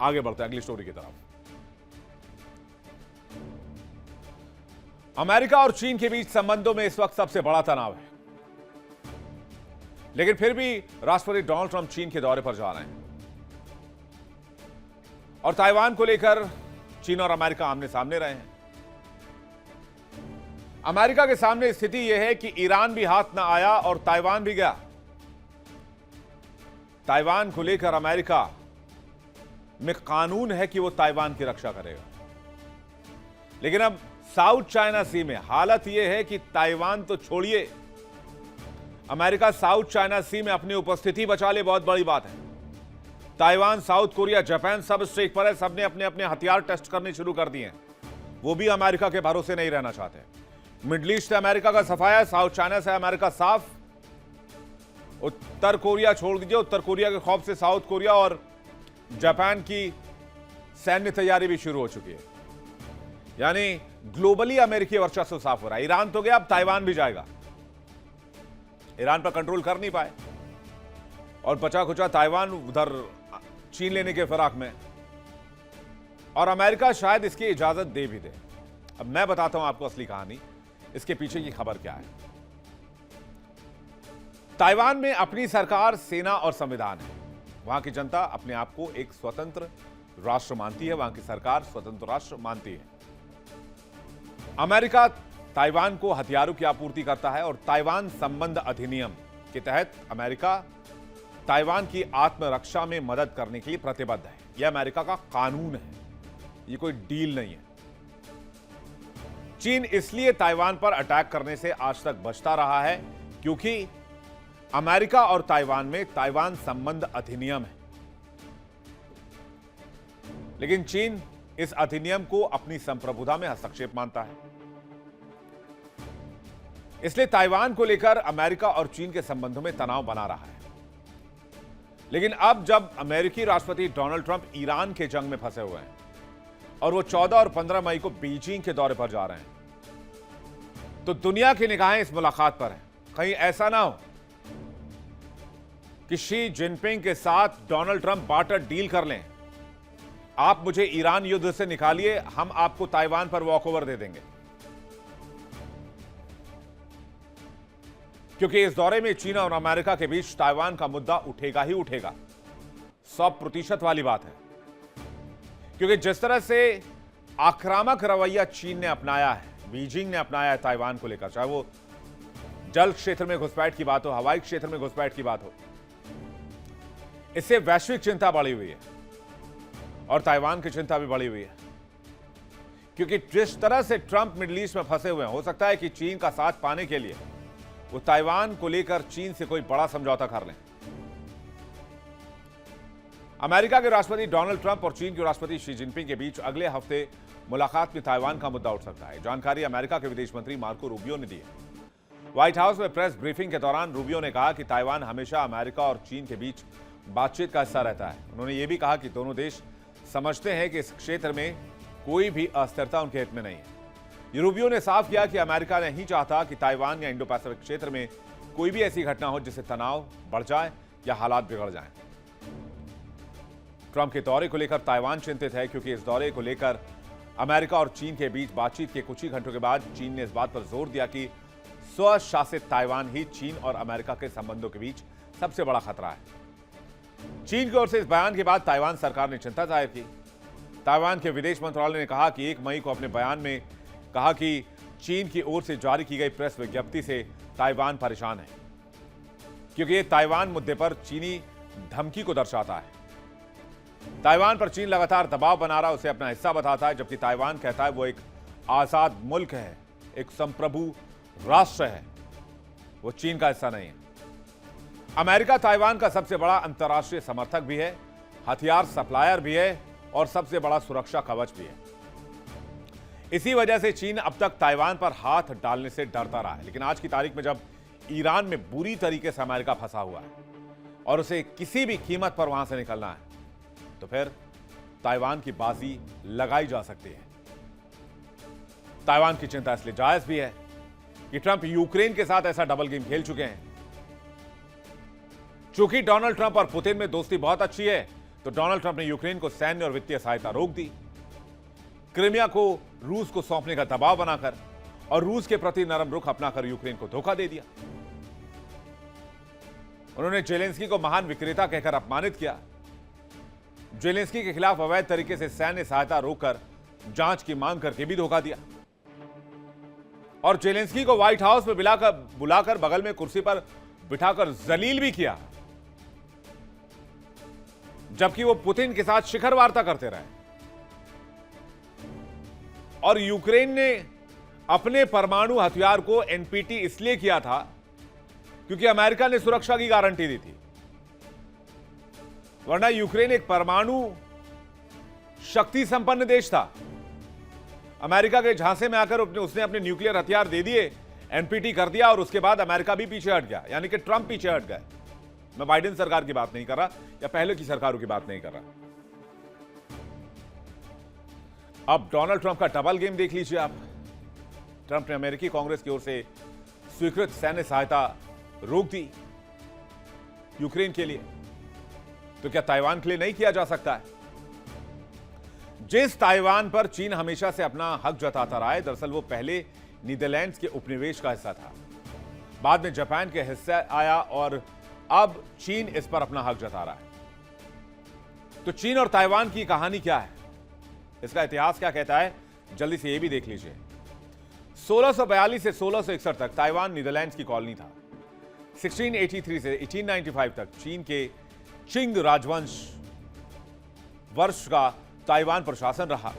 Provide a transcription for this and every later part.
आगे बढ़ते हैं अगली स्टोरी की तरफ। अमेरिका और चीन के बीच संबंधों में इस वक्त सबसे बड़ा तनाव है, लेकिन फिर भी राष्ट्रपति डोनाल्ड ट्रंप चीन के दौरे पर जा रहे हैं और ताइवान को लेकर चीन और अमेरिका आमने सामने रहे हैं। अमेरिका के सामने स्थिति यह है कि ईरान भी हाथ ना आया और ताइवान भी गया। ताइवान को लेकर अमेरिका में कानून है कि वो ताइवान की रक्षा करेगा, लेकिन अब साउथ चाइना सी में हालत यह है कि ताइवान तो छोड़िए, अमेरिका साउथ चाइना सी में अपनी उपस्थिति बचा ले, बहुत बड़ी बात है। ताइवान, साउथ कोरिया, जापान सब स्ट्रेक पर है, सबने अपने अपने हथियार टेस्ट करने शुरू कर दिए हैं। वो भी अमेरिका के भरोसे नहीं रहना चाहते। मिडिल ईस्ट से अमेरिका का सफाया, साउथ चाइना से अमेरिका साफ। उत्तर कोरिया छोड़ दीजिए, उत्तर कोरिया के खौफ से साउथ कोरिया और जापान की सैन्य तैयारी भी शुरू हो चुकी है। यानी ग्लोबली अमेरिकी वर्चस्व साफ हो रहा है। ईरान तो गया, अब ताइवान भी जाएगा। ईरान पर कंट्रोल कर नहीं पाए और बचा खुचा ताइवान उधर चीन लेने के फिराक में, और अमेरिका शायद इसकी इजाजत दे भी दे। अब मैं बताता हूं आपको असली कहानी, इसके पीछे की खबर क्या है। ताइवान में अपनी सरकार, सेना और संविधान है। वहां की जनता अपने आप को एक स्वतंत्र राष्ट्र मानती है, वहां की सरकार स्वतंत्र राष्ट्र मानती है। अमेरिका ताइवान को हथियारों की आपूर्ति करता है और ताइवान संबंध अधिनियम के तहत अमेरिका ताइवान की आत्मरक्षा में मदद करने के लिए प्रतिबद्ध है। यह अमेरिका का कानून है, यह कोई डील नहीं है। चीन इसलिए ताइवान पर अटैक करने से आज तक बचता रहा है क्योंकि अमेरिका और ताइवान में ताइवान संबंध अधिनियम है, लेकिन चीन इस अधिनियम को अपनी संप्रभुता में हस्तक्षेप मानता है। इसलिए ताइवान को लेकर अमेरिका और चीन के संबंधों में तनाव बना रहा है। लेकिन अब जब अमेरिकी राष्ट्रपति डोनाल्ड ट्रंप ईरान के जंग में फंसे हुए हैं और वो 14 और 15 मई को बीजिंग के दौरे पर जा रहे हैं, तो दुनिया की निगाहें इस मुलाकात पर हैं। कहीं ऐसा ना हो कि शी जिनपिंग के साथ डोनाल्ड ट्रंप बार्टर डील कर लें, आप मुझे ईरान युद्ध से निकालिए, हम आपको ताइवान पर वॉकओवर दे देंगे। क्योंकि इस दौरे में चीन और अमेरिका के बीच ताइवान का मुद्दा उठेगा ही उठेगा, 100% वाली बात है। क्योंकि जिस तरह से आक्रामक रवैया चीन ने अपनाया है, बीजिंग ने अपनाया है ताइवान को लेकर, चाहे वो जल क्षेत्र में घुसपैठ की बात हो, हवाई क्षेत्र में घुसपैठ की बात हो, इससे वैश्विक चिंता बढ़ी हुई है और ताइवान की चिंता भी बढ़ी हुई है। क्योंकि जिस तरह से ट्रंप मिडिल ईस्ट में फंसे हुए हैं, हो सकता है कि चीन का साथ पाने के लिए वो ताइवान को लेकर चीन से कोई बड़ा समझौता कर लें। अमेरिका के राष्ट्रपति डोनाल्ड ट्रंप और चीन के राष्ट्रपति शी जिनपिंग के बीच अगले हफ्ते मुलाकात में ताइवान का मुद्दा उठ सकता है। जानकारी अमेरिका के विदेश मंत्री मार्को रूबियो ने दी है। व्हाइट हाउस में प्रेस ब्रीफिंग के दौरान रूबियो ने कहा कि ताइवान हमेशा अमेरिका और चीन के बीच बातचीत का हिस्सा रहता है। उन्होंने यह भी कहा कि दोनों देश समझते हैं कि इस क्षेत्र में कोई भी अस्थिरता उनके हित में नहीं है। रूबियो ने साफ किया कि अमेरिका नहीं चाहता कि ताइवान या इंडो पैसिफिक क्षेत्र में कोई भी ऐसी घटना हो जिससे तनाव बढ़ जाए या हालात बिगड़ जाएं। ट्रंप के दौरे को लेकर ताइवान चिंतित है क्योंकि इस दौरे को लेकर अमेरिका और चीन के बीच बातचीत के कुछ ही घंटों के बाद चीन ने इस बात पर जोर दिया कि स्वशासित ताइवान ही चीन और अमेरिका के संबंधों के बीच सबसे बड़ा खतरा है। चीन की ओर से इस बयान के बाद ताइवान सरकार ने चिंता जाहिर की। ताइवान के विदेश मंत्रालय ने कहा कि 1 मई को अपने बयान में कहा कि चीन की ओर से जारी की गई प्रेस विज्ञप्ति से ताइवान परेशान है क्योंकि ये ताइवान मुद्दे पर चीनी धमकी को दर्शाता है। ताइवान पर चीन लगातार दबाव बना रहा, उसे अपना हिस्सा बताता है, जबकि ताइवान कहता है वो एक आजाद मुल्क है, एक संप्रभु राष्ट्र है, वो चीन का हिस्सा नहीं है। अमेरिका ताइवान का सबसे बड़ा अंतर्राष्ट्रीय समर्थक भी है, हथियार सप्लायर भी है और सबसे बड़ा सुरक्षा कवच भी है। इसी वजह से चीन अब तक ताइवान पर हाथ डालने से डरता रहा है। लेकिन आज की तारीख में जब ईरान में बुरी तरीके से अमेरिका फंसा हुआ है और उसे किसी भी कीमत पर वहां से निकलना है, तो फिर ताइवान की बाजी लगाई जा सकती है। ताइवान की चिंता इसलिए जायज भी है कि ट्रंप यूक्रेन के साथ ऐसा डबल गेम खेल चुके हैं। चूंकि डोनाल्ड ट्रंप और पुतिन में दोस्ती बहुत अच्छी है, तो डोनाल्ड ट्रंप ने यूक्रेन को सैन्य और वित्तीय सहायता रोक दी, क्रीमिया को रूस को सौंपने का दबाव बनाकर और रूस के प्रति नरम रुख अपनाकर यूक्रेन को धोखा दे दिया। उन्होंने जेलेंस्की को महान विक्रेता कहकर अपमानित किया। जेलेंस्की के खिलाफ अवैध तरीके से सैन्य सहायता रोककर जांच की मांग करके भी धोखा दिया और जेलेंस्की को व्हाइट हाउस में बुलाकर बगल में कुर्सी पर बिठाकर जलील भी किया, जबकि वो पुतिन के साथ शिखर वार्ता करते रहे। और यूक्रेन ने अपने परमाणु हथियार को एनपीटी इसलिए किया था क्योंकि अमेरिका ने सुरक्षा की गारंटी दी थी, वरना यूक्रेन एक परमाणु शक्ति संपन्न देश था। अमेरिका के झांसे में आकर उसने अपने न्यूक्लियर हथियार दे दिए, एनपीटी कर दिया और उसके बाद अमेरिका भी पीछे हट गया, यानी कि ट्रंप पीछे हट गए। मैं बाइडेन सरकार की बात नहीं कर रहा या पहले की सरकारों की बात नहीं कर रहा। अब डोनाल्ड ट्रंप का डबल गेम देख लीजिए आप। ट्रंप ने अमेरिकी कांग्रेस की ओर से स्वीकृत सैन्य सहायता रोक दी यूक्रेन के लिए, तो क्या ताइवान के लिए नहीं किया जा सकता है? जिस ताइवान पर चीन हमेशा से अपना हक जताता रहा है, दरअसल वो पहले नीदरलैंड्स के उपनिवेश का हिस्सा था, बाद में जापान के हिस्सा आया और अब चीन इस पर अपना हक जता रहा है। तो चीन और ताइवान की कहानी क्या है, इसका इतिहास क्या कहता है, जल्दी से यह भी देख लीजिए। 1642 से 1661 तक ताइवान नीदरलैंड्स की कॉलोनी था। 1683 से 1895 तक चीन के चिंग राजवंश वर्ष का ताइवान पर शासन रहा।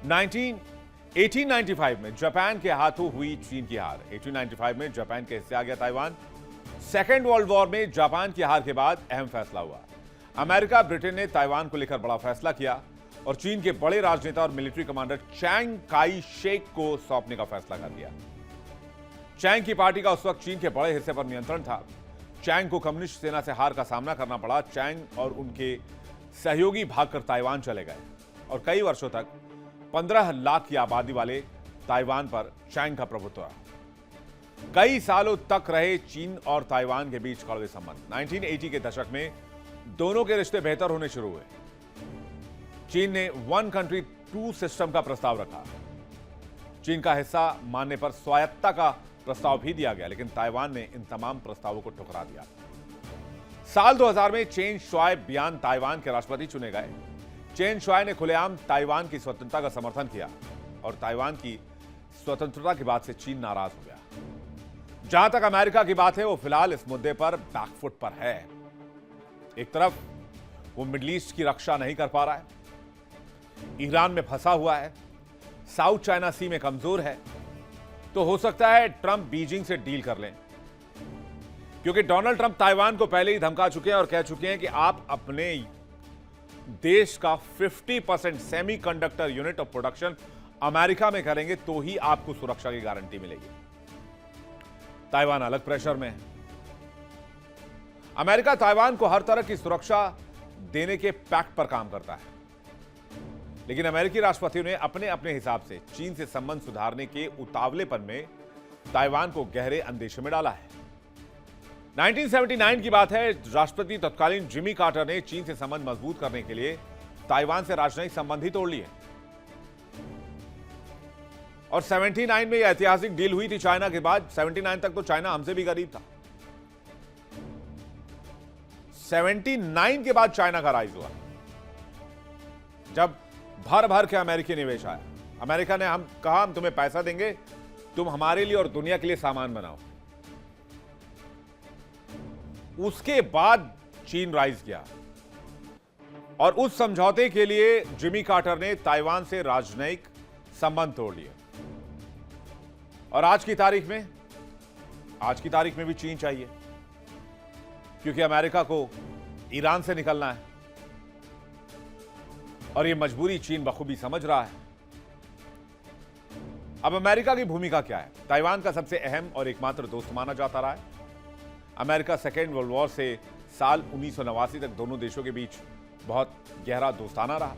1895 में जापान के हाथों हुई चीन की हार। 1895 में जापान के हिस्से आ गया ताइवान। सेकेंड वर्ल्ड वॉर में जापान की हार के बाद अहम फैसला हुआ। अमेरिका ब्रिटेन ने ताइवान को लेकर बड़ा फैसला किया और चीन के बड़े राजनेता और military commander Chiang Kai Shek को सौंपने का फैसला कर दिया। चैंग की पार्टी का उस वक्त चीन के बड़े हिस्से पर नियंत्रण था। चैंग को कम्युनिस्ट सेना से हार का सामना करना पड़ा। चैंग और उनके सहयोगी भागकर ताइवान चले गए और कई वर्षों तक 15 लाख की आबादी वाले ताइवान पर चैंग का प्रभुत्व रहा। कई सालों तक रहे चीन और ताइवान के बीच कड़वे संबंध। 1980 के दशक में दोनों के रिश्ते बेहतर होने शुरू हुए। चीन ने वन कंट्री टू सिस्टम का प्रस्ताव रखा। चीन का हिस्सा मानने पर स्वायत्तता का प्रस्ताव भी दिया गया, लेकिन ताइवान ने इन तमाम प्रस्तावों को ठुकरा दिया। साल 2000 में चेन शुआई बियान ताइवान के राष्ट्रपति चुने गए। चेन शुआई ने खुलेआम ताइवान की स्वतंत्रता का समर्थन किया और ताइवान की स्वतंत्रता की बात से चीन नाराज हो गया। जहां तक अमेरिका की बात है, वो फिलहाल इस मुद्दे पर बैकफुट पर है। एक तरफ वो मिडिल ईस्ट की रक्षा नहीं कर पा रहा है, ईरान में फंसा हुआ है, साउथ चाइना सी में कमजोर है, तो हो सकता है ट्रंप बीजिंग से डील कर लें, क्योंकि डोनाल्ड ट्रंप ताइवान को पहले ही धमका चुके हैं और कह चुके हैं कि आप अपने देश का 50% semiconductor unit of production America में करेंगे तो ही आपको सुरक्षा की गारंटी मिलेगी। ताइवान अलग प्रेशर में है। अमेरिका ताइवान को हर तरह की सुरक्षा देने के पैक्ट पर काम करता है, लेकिन अमेरिकी राष्ट्रपति ने अपने अपने हिसाब से चीन से संबंध सुधारने के उतावलेपन में ताइवान को गहरे अंदेशे में डाला है। 1979 की बात है, राष्ट्रपति तत्कालीन जिमी कार्टर ने चीन से संबंध मजबूत करने के लिए ताइवान से राजनयिक संबंध ही तोड़ लिए और 79 में यह ऐतिहासिक डील हुई थी चाइना के बाद। 79 तक तो चाइना हमसे भी गरीब था। 79 के बाद चाइना का राइज हुआ, जब भर भर के अमेरिकी निवेश आया। अमेरिका ने हम कहा हम तुम्हें पैसा देंगे, तुम हमारे लिए और दुनिया के लिए सामान बनाओ। उसके बाद चीन राइज किया और उस समझौते के लिए जिमी कार्टर ने ताइवान से राजनयिक संबंध तोड़ लिए। और आज की तारीख में भी चीन चाहिए, क्योंकि अमेरिका को ईरान से निकलना है और यह मजबूरी चीन बखूबी समझ रहा है। अब अमेरिका की भूमिका क्या है? ताइवान का सबसे अहम और एकमात्र दोस्त माना जाता रहा है। अमेरिका सेकेंड वर्ल्ड वॉर से साल 1989 तक दोनों देशों के बीच बहुत गहरा दोस्ताना रहा।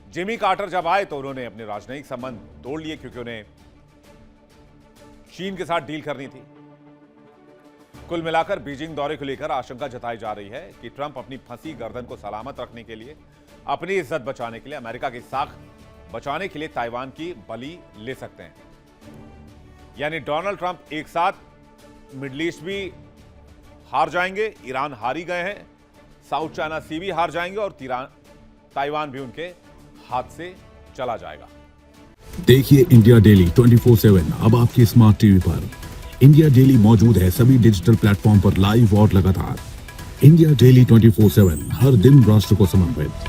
जिमी कार्टर जब आए तो उन्होंने अपने राजनयिक संबंध तोड़ लिए, क्योंकि उन्हें चीन के साथ डील करनी थी। कुल मिलाकर बीजिंग दौरे को लेकर आशंका जताई जा रही है कि ट्रंप अपनी फंसी गर्दन को सलामत रखने के लिए, अपनी इज्जत बचाने के लिए, अमेरिका की साख बचाने के लिए ताइवान की बलि ले सकते हैं। यानी डोनाल्ड ट्रंप एक साथ मिडिल ईस्ट भी हार जाएंगे, ईरान हार ही गए हैं, साउथ चाइना सी भी हार जाएंगे और ताइवान भी उनके हाथ से चला जाएगा। देखिए इंडिया डेली 24/7 अब आपके स्मार्ट टीवी पर। इंडिया डेली मौजूद है सभी डिजिटल प्लेटफॉर्म पर लाइव और लगातार। इंडिया डेली 24/7 हर दिन राष्ट्र को समर्पित।